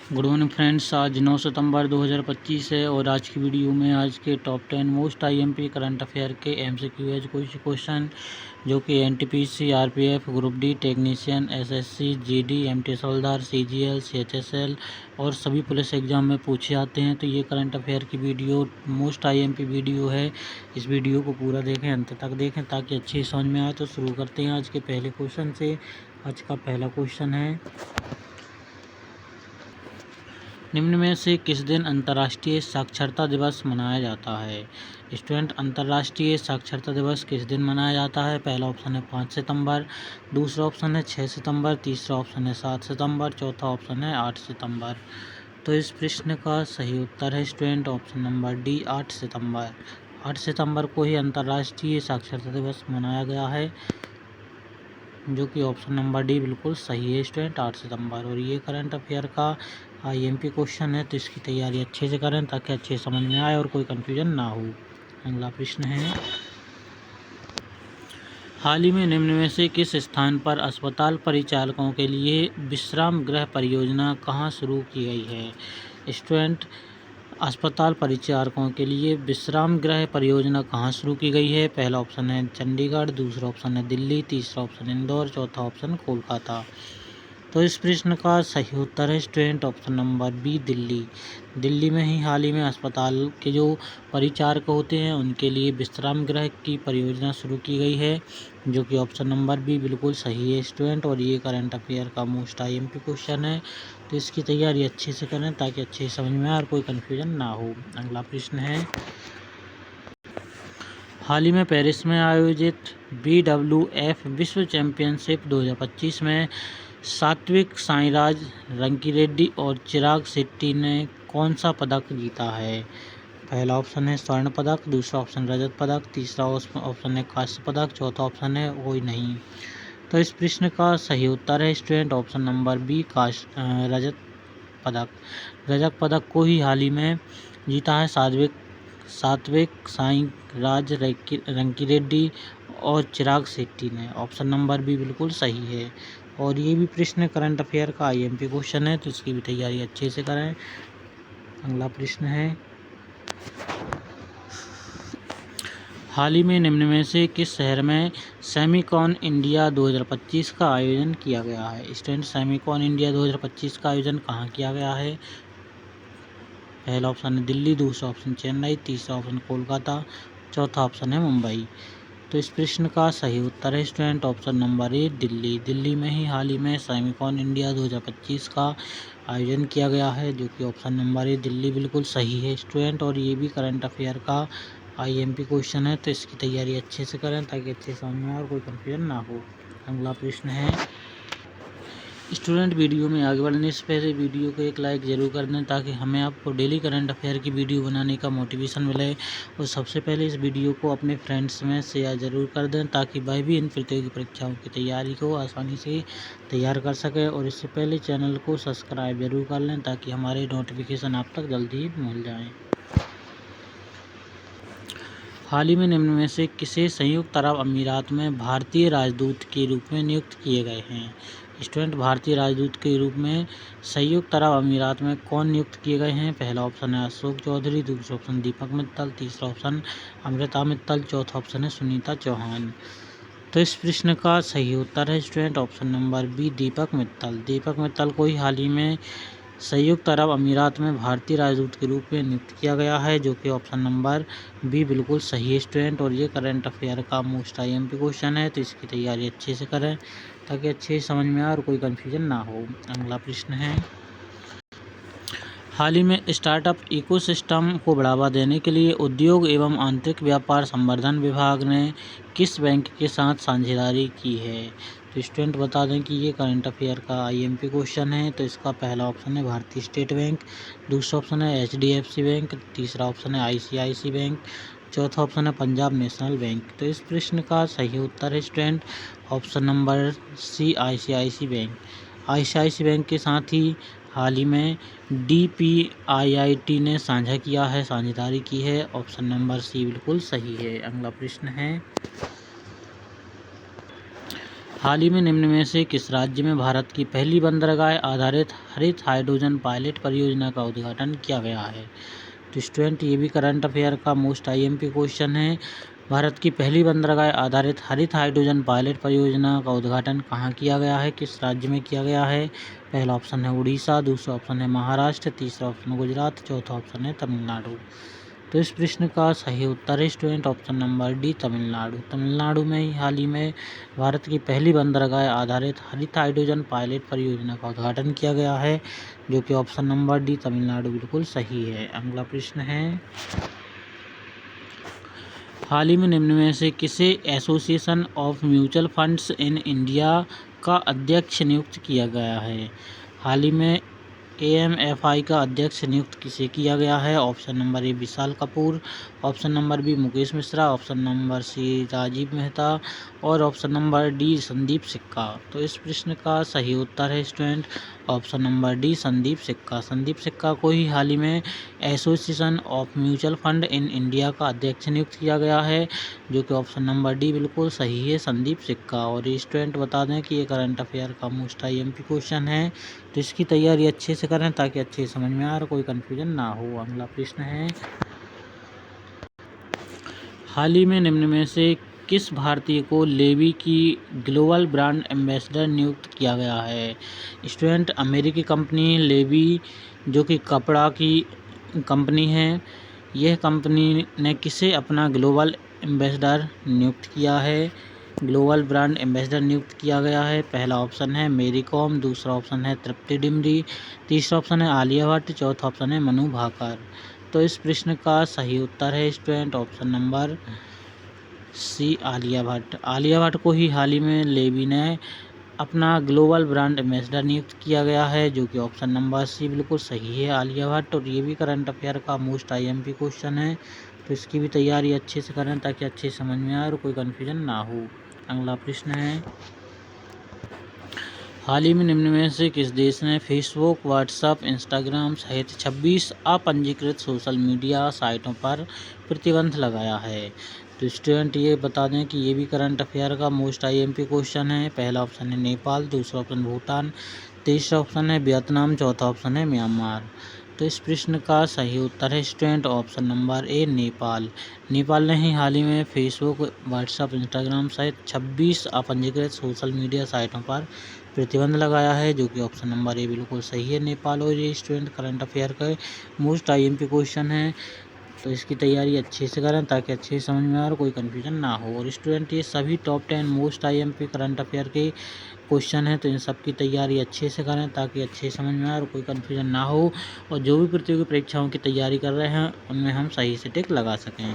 Good morning friends. आज 9 सितंबर 2025 है और आज की वीडियो में आज के top 10 most IMP current affair के एमसीक्यू एज कुछ क्वेश्चन जो कि NTPC, RPF, group D, technician, SSC, GD, MT हवलदार, सीजीएल, सीएचएसएल और सभी पुलिस एग्जाम में पूछे जाते हैं। तो ये करंट अफेयर की वीडियो मोस्ट आईएमपी वीडियो है। इस वीडियो को पूरा देखें, अंत तक देखें ताकि अच्छी समझ में आए। तो शुरू करते हैं आज के पहले क्वेश्चन से। आज का पहला क्वेश्चन है, निम्न में से किस दिन अंतर्राष्ट्रीय साक्षरता दिवस मनाया जाता है? स्टूडेंट, अंतर्राष्ट्रीय साक्षरता दिवस किस दिन मनाया जाता है? पहला ऑप्शन है 5 सितंबर, दूसरा ऑप्शन है 6 सितंबर, तीसरा ऑप्शन है 7 सितंबर, चौथा ऑप्शन है 8 सितंबर। तो इस प्रश्न का सही उत्तर है स्टूडेंट ऑप्शन नंबर डी, 8 सितंबर। 8 सितंबर को ही अंतर्राष्ट्रीय साक्षरता दिवस मनाया गया है, जो कि ऑप्शन नंबर डी बिल्कुल सही है स्टूडेंट, 8 सितंबर। और ये करंट अफेयर का आईएमपी क्वेश्चन है, तो इसकी तैयारी अच्छे से करें ताकि अच्छे समझ में आए और कोई कंफ्यूजन ना हो। अगला प्रश्न है, हाल ही में निम्न में से किस स्थान पर अस्पताल परिचालकों के लिए विश्राम गृह परियोजना कहाँ शुरू की गई है? स्टूडेंट, अस्पताल परिचारकों के लिए विश्राम गृह परियोजना कहाँ शुरू की गई है? पहला ऑप्शन है चंडीगढ़, दूसरा ऑप्शन है दिल्ली, तीसरा ऑप्शन इंदौर, चौथा ऑप्शन कोलकाता। तो इस प्रश्न का सही उत्तर है student option number B, Delhi. Delhi में ही हाल ही में अस्पताल के जो परिचारक होते हैं उनके लिए विश्राम गृह की परियोजना शुरू की गई है, जो कि ऑप्शन नंबर बी बिल्कुल सही है स्टूडेंट। और ये करंट अफेयर का मोस्ट आईएमपी क्वेश्चन है, तो इसकी तैयारी अच्छे से करें ताकि अच्छे से समझ में आए और कोई कन्फ्यूजन ना हो। अगला प्रश्न है, हाल ही में पेरिस में आयोजित BWF विश्व चैंपियनशिप 2025 में सात्विक साईराज रंकीरेड्डी और चिराग शेट्टी ने कौन सा पदक जीता है? पहला ऑप्शन है स्वर्ण पदक, दूसरा ऑप्शन रजत पदक, तीसरा ऑप्शन है कांस्य पदक, चौथा ऑप्शन है कोई नहीं। तो इस प्रश्न का सही उत्तर है स्टूडेंट ऑप्शन नंबर बी, रजत पदक। रजत पदक को ही हाल ही में जीता है सात्विक साईराज रंकीरेड्डी और चिराग शेट्टी ने। ऑप्शन नंबर बी बिल्कुल सही है। और ये भी प्रश्न करंट अफेयर का आईएमपी क्वेश्चन है, तो इसकी भी तैयारी अच्छे से करें। अगला प्रश्न है, हाल ही में निम्न में से किस शहर में सेमिकॉन इंडिया 2025 का आयोजन किया गया है? स्टूडेंट, सेमिकॉन इंडिया 2025 का आयोजन कहाँ किया गया है? पहला ऑप्शन है दिल्ली, दूसरा ऑप्शन चेन्नई, तीसरा ऑप्शन कोलकाता, चौथा ऑप्शन है मुंबई। तो इस प्रश्न का सही उत्तर है स्टूडेंट ऑप्शन नंबर ए, दिल्ली। दिल्ली में ही हाल ही में सेमिकॉन इंडिया 2025 का आयोजन किया गया है, जो कि ऑप्शन नंबर ए, दिल्ली बिल्कुल सही है स्टूडेंट। और ये भी करंट अफेयर का आईएमपी क्वेश्चन है, तो इसकी तैयारी अच्छे से करें ताकि अच्छे समझ में आए और कोई कन्फ्यूजन ना हो। अगला प्रश्न है, स्टूडेंट, वीडियो में आगे बढ़ने से पहले वीडियो को एक लाइक ज़रूर कर दें ताकि हमें आपको डेली करंट अफेयर की वीडियो बनाने का मोटिवेशन मिले। और सबसे पहले इस वीडियो को अपने फ्रेंड्स में शेयर ज़रूर कर दें ताकि वह भी इन प्रतियोगी परीक्षाओं की तैयारी को आसानी से तैयार कर सके। और इससे पहले चैनल को सब्सक्राइब ज़रूर कर लें ताकि हमारे नोटिफिकेशन आप तक जल्दी ही मिल जाएँ। हाल ही में निम्न में से किसे संयुक्त अरब अमीरात में भारतीय राजदूत के रूप में नियुक्त किए गए हैं? स्टूडेंट, भारतीय राजदूत के रूप में संयुक्त अरब अमीरात में कौन नियुक्त किए गए हैं? पहला ऑप्शन है अशोक चौधरी, दूसरा ऑप्शन दीपक मित्तल, तीसरा ऑप्शन अमृता मित्तल, चौथा ऑप्शन है सुनीता चौहान। तो इस प्रश्न का सही उत्तर है स्टूडेंट ऑप्शन नंबर बी, दीपक मित्तल। दीपक मित्तल को ही हाल ही में संयुक्त अरब अमीरात में भारतीय राजदूत के रूप में नियुक्त किया गया है, जो कि ऑप्शन नंबर बी बिल्कुल सही है स्टूडेंट। और ये करंट अफेयर का मोस्ट आईएमपी क्वेश्चन है, तो इसकी तैयारी अच्छे से करें ताकि अच्छे से समझ में आए और कोई कन्फ्यूजन ना हो। अगला प्रश्न है, हाल ही में स्टार्टअप इकोसिस्टम को बढ़ावा देने के लिए उद्योग एवं आंतरिक व्यापार संवर्धन विभाग ने किस बैंक के साथ साझेदारी की है? तो स्टूडेंट, बता दें कि ये करंट अफेयर का आईएमपी क्वेश्चन है, तो इसका पहला ऑप्शन है भारतीय स्टेट बैंक, दूसरा ऑप्शन है HDFC बैंक, तीसरा ऑप्शन है ICICI बैंक, चौथा ऑप्शन है पंजाब नेशनल बैंक। तो इस प्रश्न का सही उत्तर है student option number C, ICICI bank. ICICI bank के साथ ही हाल ही में DPIIT ने साझेदारी की है। ऑप्शन नंबर सी बिल्कुल सही है। अगला प्रश्न है, हाल ही में निम्न में से किस राज्य में भारत की पहली बंदरगाह आधारित हरित हाइड्रोजन पायलट परियोजना का उद्घाटन किया गया है? तो स्टूडेंट ये भी करंट अफेयर का मोस्ट IMP क्वेश्चन है। भारत की पहली बंदरगाह आधारित हरित हाइड्रोजन पायलट परियोजना का उद्घाटन कहाँ किया गया है, किस राज्य में किया गया है? पहला ऑप्शन है उड़ीसा, दूसरा ऑप्शन है महाराष्ट्र, तीसरा ऑप्शन गुजरात, चौथा ऑप्शन है तमिलनाडु। तो इस प्रश्न का सही उत्तर है student option number D, Tamil Nadu. Tamil Nadu में ही हाल ही में भारत की पहली बंदरगाह आधारित हरित हाइड्रोजन पायलट परियोजना का उद्घाटन किया गया है, जो कि ऑप्शन नंबर डी, तमिलनाडु बिल्कुल सही है। अगला प्रश्न है, हाल ही में निम्न में से किसे association of mutual funds in India का अध्यक्ष नियुक्त किया गया है? हाल ही में AMFI का अध्यक्ष नियुक्त किसे किया गया है? Option number A Vishal Kapoor, option number B Mukesh Mishra, option number C Rajiv Mehta और ऑप्शन नंबर डी संदीप सिक्का। तो इस प्रश्न का सही उत्तर है student option number D, Sandeep सिक्का। संदीप सिक्का को ही हाल ही में association of mutual fund in India का अध्यक्ष नियुक्त किया गया है, जो कि ऑप्शन नंबर डी बिल्कुल सही है, संदीप सिक्का। और ये स्टूडेंट बता दें कि ये करंट अफेयर का मोस्ट IMP क्वेश्चन है, तो इसकी तैयारी अच्छे से करें ताकि अच्छे से समझ में आए और कोई कन्फ्यूजन ना हो। अगला प्रश्न है, हाल ही में निम्न में से किस भारतीय को लेवी की ग्लोबल ब्रांड एम्बेसडर नियुक्त किया गया है? स्टूडेंट अमेरिकी कंपनी लेवी, जो कि कपड़ा की कंपनी है, यह कंपनी ने किसे अपना ग्लोबल एम्बेसडर नियुक्त किया है, ग्लोबल ब्रांड एम्बेसडर नियुक्त किया गया है? पहला ऑप्शन है मेरी कॉम, दूसरा ऑप्शन है तृप्ति डिमरी, तीसरा ऑप्शन है आलिया भट्ट, चौथा ऑप्शन है मनु भाकर। तो इस प्रश्न का सही उत्तर है student option number C, Alia Bhatt. Alia Bhatt को ही हाल ही में लेवी ने अपना ग्लोबल ब्रांड एम्बेसडर नियुक्त किया गया है, जो कि ऑप्शन नंबर सी बिल्कुल सही है, आलिया भट्ट। और ये भी करंट अफेयर का मोस्ट IMP क्वेश्चन है, तो इसकी भी तैयारी अच्छे से करें ताकि अच्छे से समझ में आए और कोई कन्फ्यूजन ना हो। अगला प्रश्न है, हाल ही में निम्न में से किस देश ने फेसबुक, व्हाट्सएप, इंस्टाग्राम सहित 26 अपंजीकृत सोशल मीडिया साइटों पर प्रतिबंध लगाया है? तो स्टूडेंट ये बता दें कि ये भी करंट अफेयर का मोस्ट IMP क्वेश्चन है। पहला ऑप्शन है नेपाल, दूसरा ऑप्शन भूटान, तीसरा ऑप्शन है वियतनाम, चौथा ऑप्शन है म्यांमार। तो इस प्रश्न का सही उत्तर है स्टूडेंट ऑप्शन नंबर ए, नेपाल। नेपाल ने ही हाल ही में फेसबुक, व्हाट्सएप, इंस्टाग्राम सहित 26 अपंजीकृत सोशल मीडिया साइटों पर प्रतिबंध लगाया है, जो कि ऑप्शन नंबर ए बिल्कुल सही है, नेपाल। और ये स्टूडेंट करंट अफेयर का मोस्ट IMP क्वेश्चन है, तो इसकी तैयारी अच्छे से करें ताकि अच्छे से समझ में आए और कोई कन्फ्यूजन ना हो। और स्टूडेंट ये सभी top 10 most IMP current affair के क्वेश्चन है, तो इन सब की तैयारी अच्छे से करें ताकि अच्छे से समझ में आए और कोई कन्फ्यूजन ना हो और जो भी प्रतियोगी परीक्षाओं की तैयारी कर रहे हैं उनमें हम सही से टिक लगा सकें।